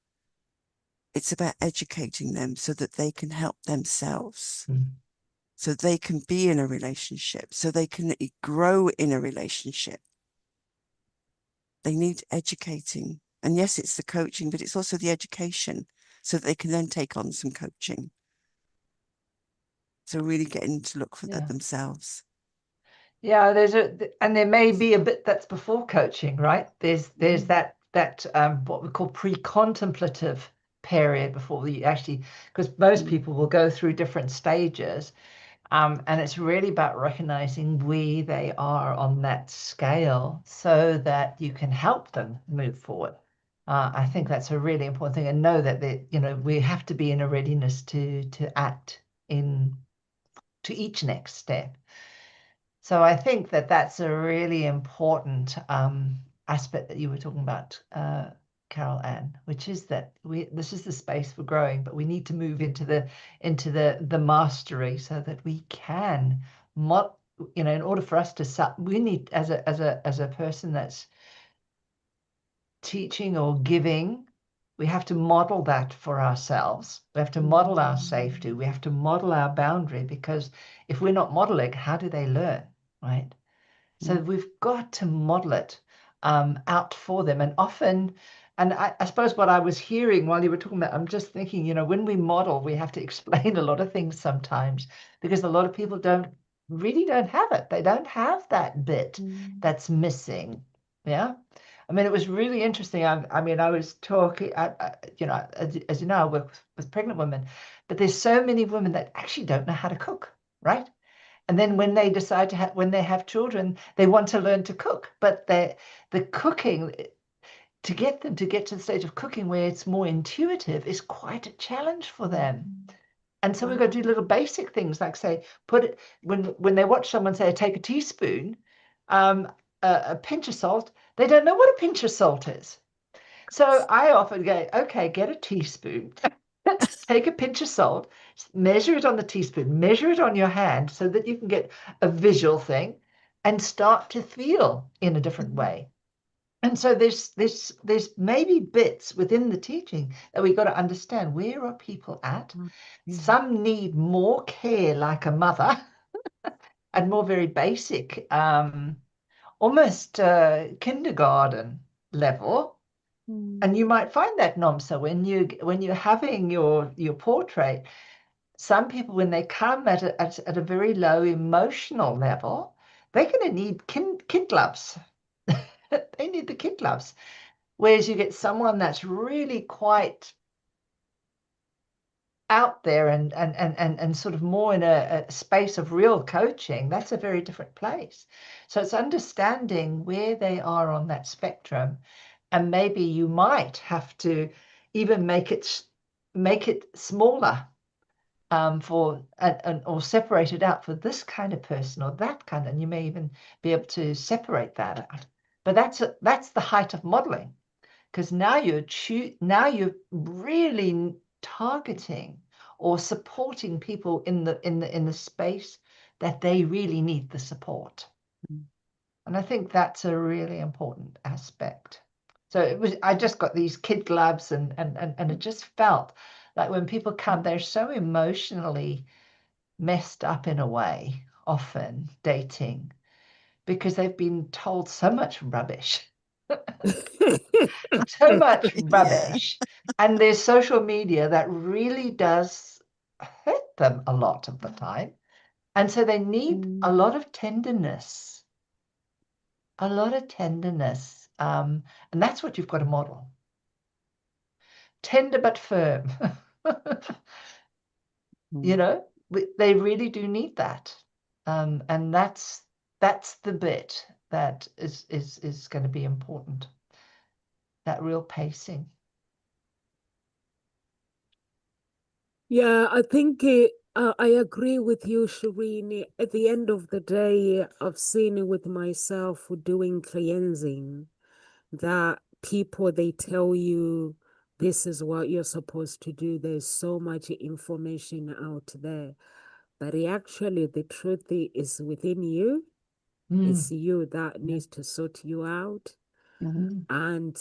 B: It's about educating them so that they can help themselves, so they can be in a relationship, so they can grow in a relationship. They need educating. And yes, it's the coaching, but it's also the education so that they can then take on some coaching. So really getting to look for that themselves.
C: Yeah, and there may be a bit that's before coaching, right? There's that what we call pre-contemplative period before we actually, because most people will go through different stages, and it's really about recognizing where they are on that scale so that you can help them move forward. I think that's a really important thing, and know that we have to be in a readiness to act in to each next step. So I think that that's a really important aspect that you were talking about, Carol Ann, which is that this is the space for growing, but we need to move into the mastery so that we can in order for us to we need as a person that's teaching or giving, we have to model that for ourselves. We have to model our safety. We have to model our boundary, because if we're not modeling, how do they learn, right? So we've got to model it out for them. And often, and I suppose what I was hearing while you were talking about, I'm just thinking, when we model, we have to explain a lot of things sometimes, because a lot of people really don't have it. They don't have that bit that's missing. Yeah. I mean, it was really interesting. I mean, I was talking, as you know, I work with pregnant women, but there's so many women that actually don't know how to cook, right? And then when they decide when they have children, they want to learn to cook, but the cooking, to get them to get to the stage of cooking where it's more intuitive, is quite a challenge for them. And so we've got to do little basic things like say, put it when they watch someone say, take a teaspoon, a pinch of salt, they don't know what a pinch of salt is. So I often go, okay, get a teaspoon, take a pinch of salt, measure it on the teaspoon, measure it on your hand so that you can get a visual thing and start to feel in a different way. And so there's maybe bits within the teaching that we got to understand. Where are people at? Some need more care like a mother and more very basic, almost kindergarten level. And you might find that, Nomsa, when you're having your portrait, some people, when they come at a very low emotional level, they're going to need kid gloves. They need the kid gloves. Whereas you get someone that's really quite out there and sort of more in a space of real coaching, that's a very different place. So it's understanding where they are on that spectrum. And maybe you might have to even make it smaller or separate it out for this kind of person or that kind, and you may even be able to separate that out. But that's the height of modeling, because now you're really targeting or supporting people in the space that they really need the support. And I think that's a really important aspect. So I just got these kid gloves and it just felt like when people come, they're so emotionally messed up in a way, often dating, because they've been told so much rubbish. So much rubbish. And there's social media that really does hurt them a lot of the time. And so they need a lot of tenderness. A lot of tenderness. And that's what you've got to model. Tender but firm. They really do need that. And that's the bit that is going to be important. That real pacing.
A: Yeah, I think I agree with you, Shireen. At the end of the day, I've seen it with myself doing cleansing that people, they tell you, this is what you're supposed to do. There's so much information out there. But actually, the truth is within you. It's you that needs to sort you out. And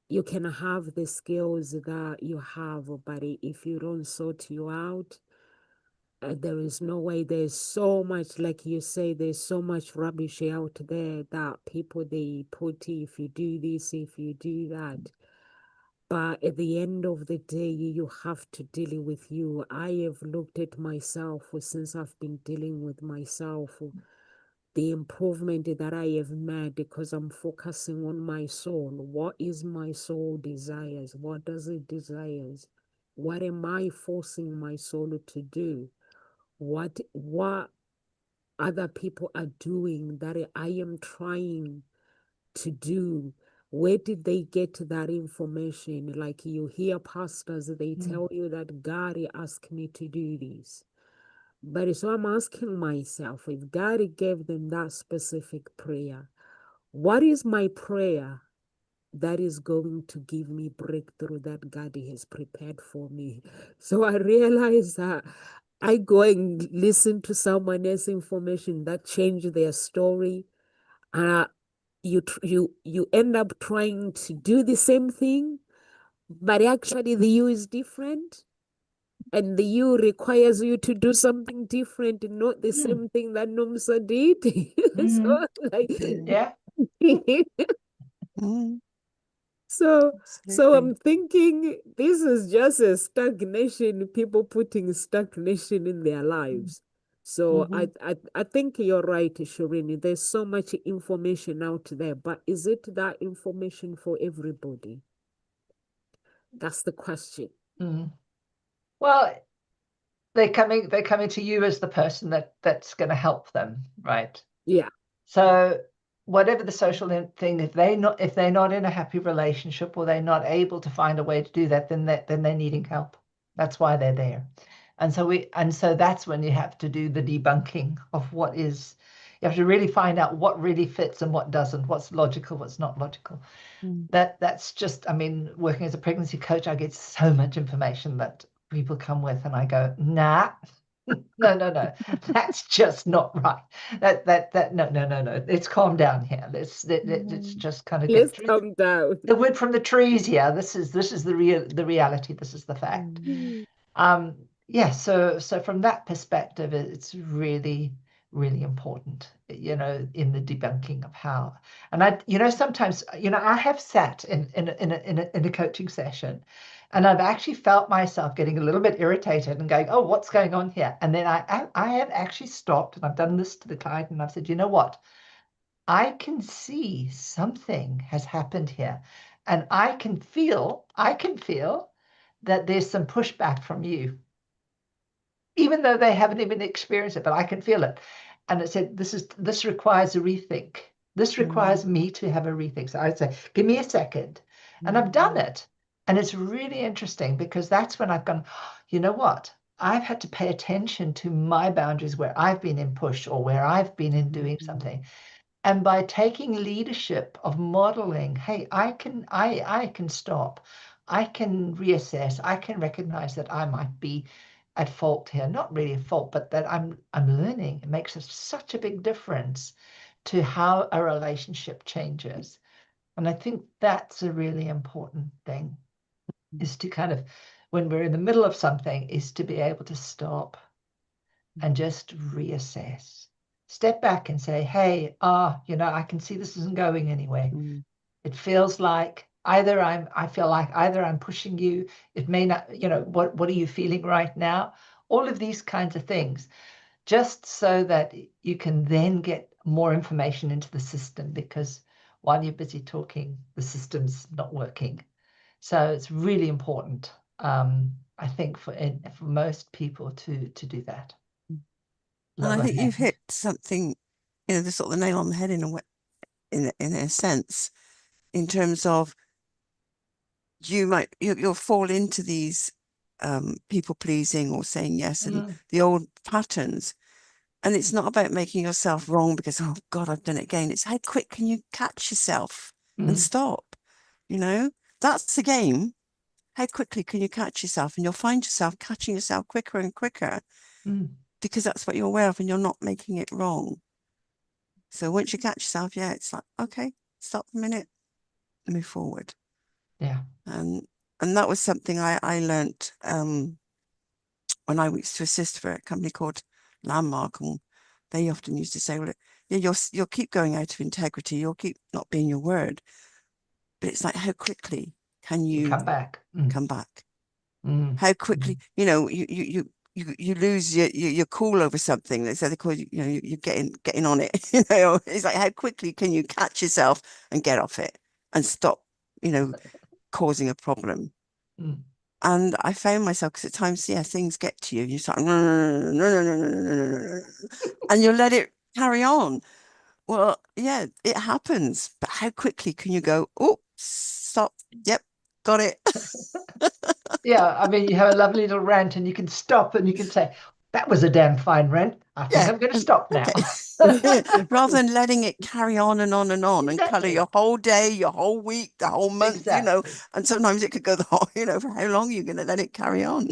A: you can have the skills that you have, but if you don't sort you out, there is no way. There's so much, like you say, there's so much rubbish out there that people, they put, if you do this, if you do that. But at the end of the day, you have to deal with you. I have looked at myself since I've been dealing with myself, the improvement that I have made, because I'm focusing on my soul. What is my soul desires? What does it desires? What am I forcing my soul to do? What other people are doing that I am trying to do? Where did they get that information? Like you hear pastors, they tell you that God asked me to do this. But so I'm asking myself, if God gave them that specific prayer, what is my prayer that is going to give me breakthrough that God has prepared for me? So I realize that I go and listen to someone else's information that changed their story, and you end up trying to do the same thing, but actually the you is different. And the you requires you to do something different, not the same thing that Nomsa did. So, like,
C: Yeah.
A: so I'm
B: Absolutely.
A: thinking this is just a stagnation, people putting stagnation in their lives. So I think you're right, Shirini. There's so much information out there, but is it that information for everybody? That's the question.
C: Well, they're coming to you as the person that's going to help them, right?
A: Yeah.
C: So whatever the social thing, if they're not in a happy relationship, or they're not able to find a way to do that, then they're needing help. That's why they're there. And so that's when you have to do the debunking of what is. You have to really find out what really fits and what doesn't, what's logical, what's not logical. That's just, I mean, working as a pregnancy coach, I get so much information that people come with, and I go, nah, no, that's just not right. That no. Let's calm down here. Let's just kind of
A: Let's
C: get through
A: calm down.
C: the wood from the trees here. This is the reality. This is the fact. Yeah, so from that perspective, it's really, really important, in the debunking of how. And sometimes, I have sat in a coaching session, and I've actually felt myself getting a little bit irritated and going, oh, what's going on here? And then I have actually stopped, and I've done this to the client, and I've said, you know what? I can see something has happened here, and I can feel that there's some pushback from you, even though they haven't even experienced it, but I can feel it. And it said, this requires a rethink. This requires me to have a rethink. So I'd say, give me a second. And I've done it. And it's really interesting, because that's when I've gone, you know what? I've had to pay attention to my boundaries where I've been in push, or where I've been in doing something. And by taking leadership of modeling, hey, I can stop, I can reassess, I can recognize that I might be at fault here. Not really at fault, but that I'm learning. It makes such a big difference to how a relationship changes. And I think that's a really important thing, is to kind of, when we're in the middle of something, is to be able to stop and just reassess. Step back and say, hey, I can see this isn't going anywhere. It feels like I feel like either I'm pushing you, it may not, what are you feeling right now? All of these kinds of things, just so that you can then get more information into the system, because while you're busy talking, the system's not working. So it's really important, I think, for most people to do that.
B: And I
C: Love
B: think you've
C: hand.
B: hit something, the sort of the nail on the head in a way, in a sense, in terms of you'll fall into these people pleasing or saying yes, and the old patterns. And it's not about making yourself wrong because, oh God, I've done it again. It's how quick can you catch yourself and stop? That's the game. how quickly can you catch yourself? And you'll find yourself catching yourself quicker and quicker because that's what you're aware of and you're not making it wrong. So once you catch yourself, yeah, it's like, okay, stop a minute, move forward.
C: Yeah.
B: And that was something I learned when I used to assist for a company called Landmark, and they often used to say, well, yeah, you'll keep going out of integrity, you'll keep not being your word. But it's like, how quickly can you
C: come back?
B: come back?
C: Mm.
B: How quickly, you know, you lose your cool over something. They call you, you know, you're getting on it. You know, it's like, how quickly can you catch yourself and get off it and stop, you know, causing a problem?
C: Mm.
B: And I found myself, because at times, yeah, things get to you. You start, and you let it carry on. Well, yeah, it happens. But how quickly can you go, oh, stop. Yep, got it.
C: Yeah, I mean, you have a lovely little rant and you can stop and you can say, that was a damn fine rant. I think
B: Yeah.
C: I'm going to stop now.
B: Okay. Rather than letting it carry on and on and on and colour
C: Exactly.
B: your whole day, your whole week, the whole month, you know,
C: Exactly.
B: and sometimes it could go the whole, you know, for how long are you going to let it carry on?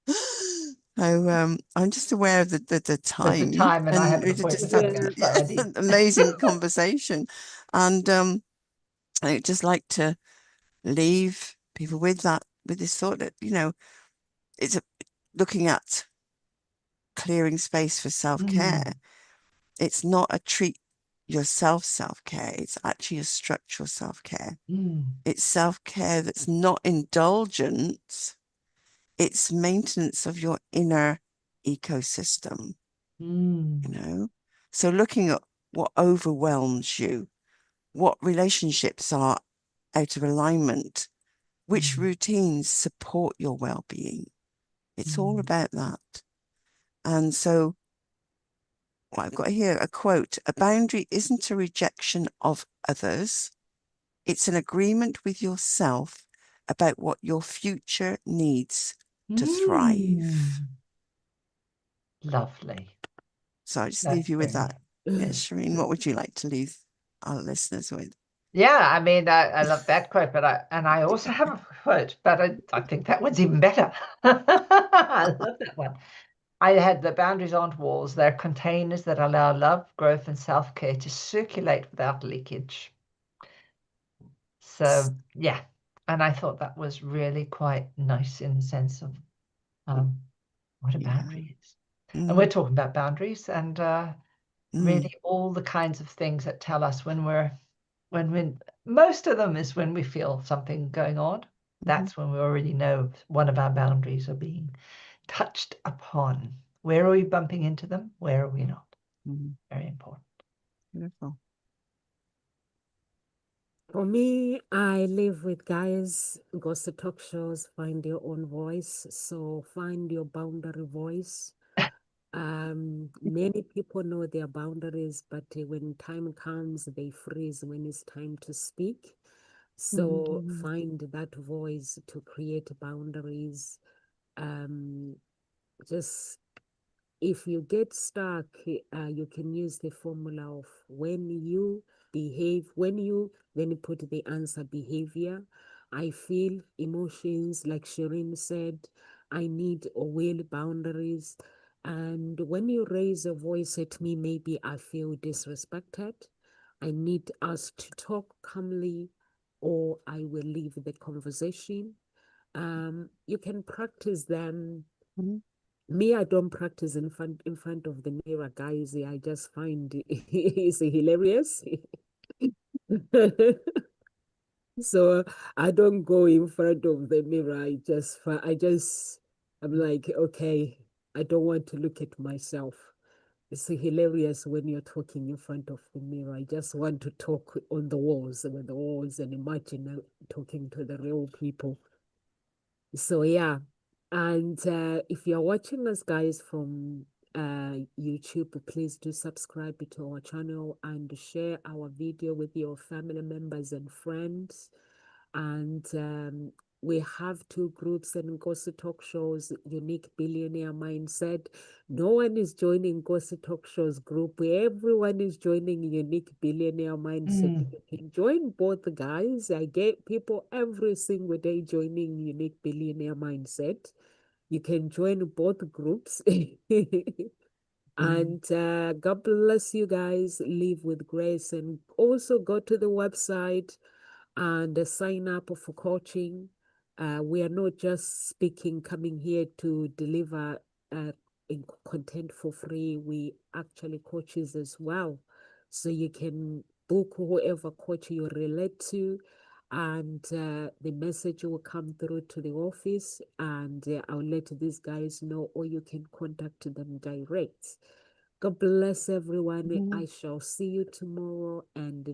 B: So I'm just aware of the
C: There's the
B: time,
C: time, and I
B: and
C: have an
B: we just
C: appointment I'm going
A: Yeah.
C: to start ready.
B: amazing conversation. And I'd just like to leave people with this thought that, you know, it's looking at clearing space for self-care.
C: Mm.
B: It's not a treat yourself self-care. It's actually a structural self-care.
C: Mm.
B: It's self-care that's not indulgent. It's maintenance of your inner ecosystem,
C: Mm.
B: you know? So looking at what overwhelms you, what relationships are out of alignment, which
C: Mm.
B: routines support your well-being. It's all
C: Mm.
B: about that. And so well, I've got here a quote: a boundary isn't a rejection of others. It's an agreement with yourself about what your future needs to thrive.
C: Mm. Lovely.
B: So I just leave
C: That's
B: you with
C: brilliant.
B: that. Yes, Shireen, what would you like to leave our listeners with?
C: Yeah, I mean, I love that quote, but I also have a quote, but I think that one's even better. I love that one. I had the boundaries aren't walls, they're containers that allow love, growth, and self-care to circulate without leakage. So yeah, and I thought that was really quite nice in the sense of what a
B: Yeah.
C: boundary is. And we're talking about boundaries and really all the kinds of things that tell us when most of them is when we feel something going on. That's when we already know one of our boundaries are being touched upon. Where are we bumping into them? Where are we not? Very important.
B: Beautiful.
A: For me, I live with guys, goes to talk shows, find your own voice. So find your boundary voice. Many people know their boundaries, but when time comes, they freeze when it's time to speak. So find that voice to create boundaries. Just if you get stuck, you can use the formula of when you behave, when you then put the answer behavior. I feel emotions, like Shireen said, I need or will boundaries. And when you raise a voice at me, maybe I feel disrespected. I need us to talk calmly, or I will leave the conversation. You can practice them. Me, I don't practice in front of the mirror, guys. I just find it's hilarious. So I don't go in front of the mirror. I'm like, okay, I don't want to look at myself. It's hilarious when you're talking in front of the mirror. I just want to talk on the walls, with the walls, and imagine talking to the real people. So yeah, and if you're watching us, guys, from YouTube, please do subscribe to our channel and share our video with your family members and friends. And We have two groups in Gossip Talk Show's Unique Billionaire Mindset. No one is joining Gossip Talk Show's group. Everyone is joining Unique Billionaire Mindset.
C: Mm.
A: You can join both, guys. I get people every single day joining Unique Billionaire Mindset. You can join both groups.
B: Mm.
A: And God bless you guys. Live with grace. And also go to the website and sign up for coaching. We are not just speaking, coming here to deliver content for free. We actually coaches as well. So you can book whoever coach you relate to, and the message will come through to the office, and I'll let these guys know, or you can contact them direct. God bless everyone.
B: Mm.
A: I shall see you tomorrow, and